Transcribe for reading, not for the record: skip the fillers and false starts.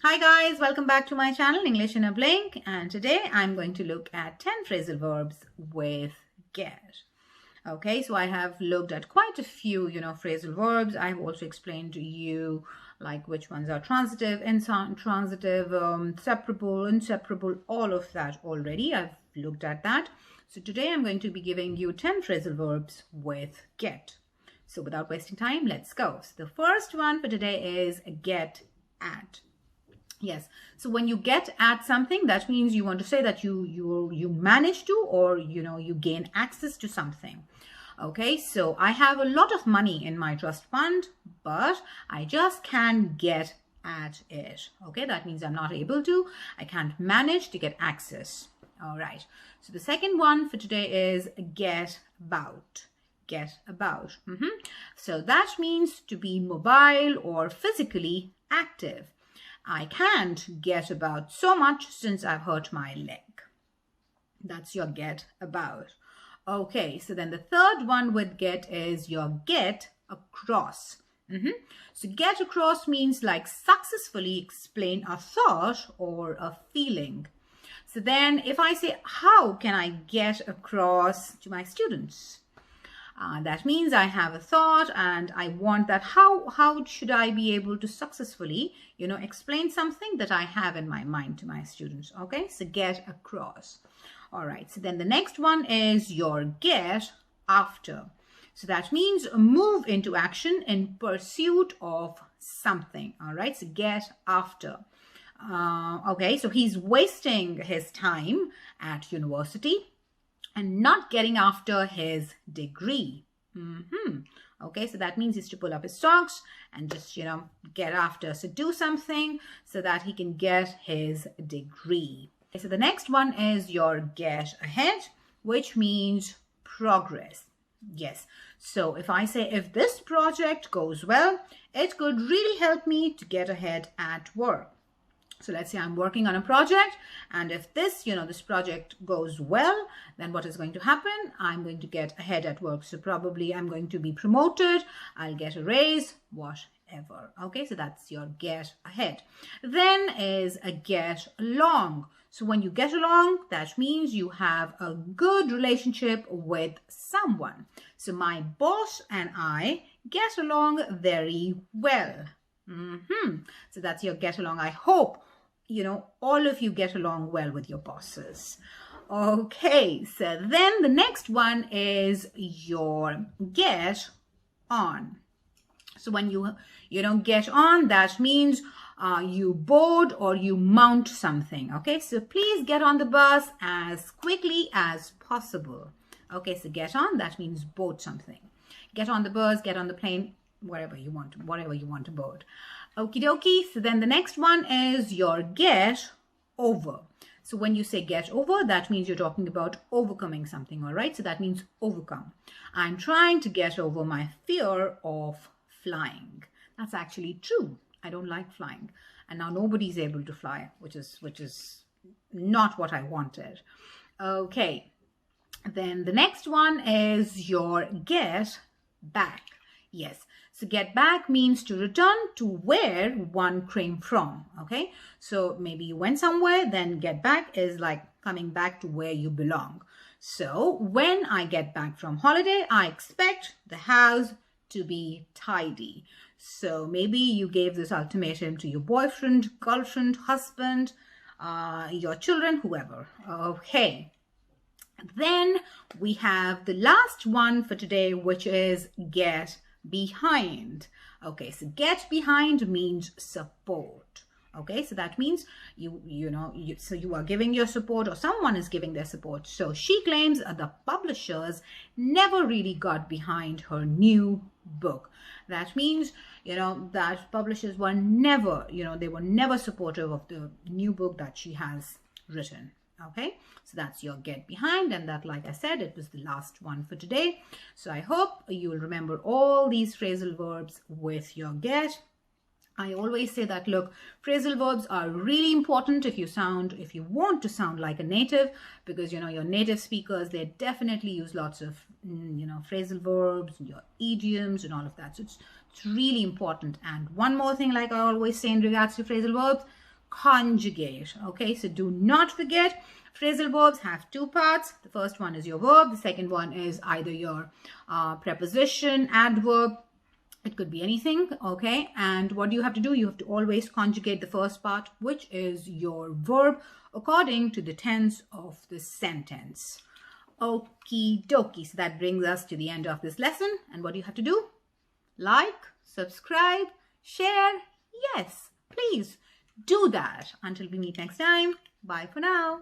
Hi guys, welcome back to my channel English in a Blink, and today I'm going to look at 10 phrasal verbs with get. Okay, so I have looked at quite a few, phrasal verbs. I've also explained to you like which ones are transitive, intransitive, separable, inseparable, all of that already. I've looked at that. So today I'm going to be giving you 10 phrasal verbs with get. So without wasting time, let's go. So the first one for today is get at. Yes, so when you get at something, that means you want to say that you manage to, or you gain access to something. Okay, so I have a lot of money in my trust fund, but I just can't get at it. Okay, that means I'm not able to, I can't manage to get access. All right, so the second one for today is get about. Get about. So that means to be mobile or physically active. I can't get about so much since I've hurt my leg. That's your get about. Okay, so then the third one with get is your get across. So get across means like successfully explain a thought or a feeling. So then if I say, how can I get across to my students? That means I have a thought and I want that how should I be able to successfully, explain something that I have in my mind to my students. Okay, so get across. All right, so then the next one is your get after. So that means move into action in pursuit of something. All right, so get after. Okay, so he's wasting his time at university and not getting after his degree. Okay, so that means he's to pull up his socks and just, get after. So do something so that he can get his degree. Okay, so the next one is your get ahead, which means progress. Yes, so if I say, if this project goes well, it could really help me to get ahead at work. So let's say I'm working on a project, and if this, this project goes well, then what is going to happen? I'm going to get ahead at work. So probably I'm going to be promoted, I'll get a raise, whatever. Okay, so that's your get ahead. Then is a get along. So when you get along, that means you have a good relationship with someone. So my boss and I get along very well. So that's your get along. I hope, all of you get along well with your bosses. Okay, so then the next one is your get on. So when you get on, that means you board or you mount something. Okay, so please get on the bus as quickly as possible. Okay, so get on, that means board something. Get on the bus, get on the plane, whatever you want to board. Okie dokie. So then the next one is your get over. So when you say get over, that means you're talking about overcoming something. All right, so that means overcome. I'm trying to get over my fear of flying. That's actually true. I don't like flying, and now nobody's able to fly, which is not what I wanted. Okay, then the next one is your get back. Yes, so get back means to return to where one came from. Okay, so maybe you went somewhere, then get back is like coming back to where you belong. So when I get back from holiday, I expect the house to be tidy. So maybe you gave this ultimatum to your boyfriend, girlfriend, husband, your children, whoever. Okay. Then we have the last one for today, which is get behind. Okay, so get behind means support. Okay, so that means you are giving your support, or someone is giving their support. So she claims the publishers never really got behind her new book. That means that publishers were never, they were never supportive of the new book that she has written. Okay, so that's your get behind, and that, like I said, it was the last one for today. So I hope you will remember all these phrasal verbs with your get. I always say that, look, phrasal verbs are really important if you want to sound like a native, because your native speakers, they definitely use lots of phrasal verbs, your idioms and all of that. So it's really important. And one more thing, like I always say in regards to phrasal verbs, conjugate. Okay, so do not forget, phrasal verbs have two parts. The first one is your verb. The second one is either your preposition, adverb. It could be anything, okay? And what do you have to do? You have to always conjugate the first part, which is your verb, according to the tense of the sentence. Okie dokie. So that brings us to the end of this lesson. And what do you have to do? Like, subscribe, share. Yes, please do that. Until we meet next time. Bye for now.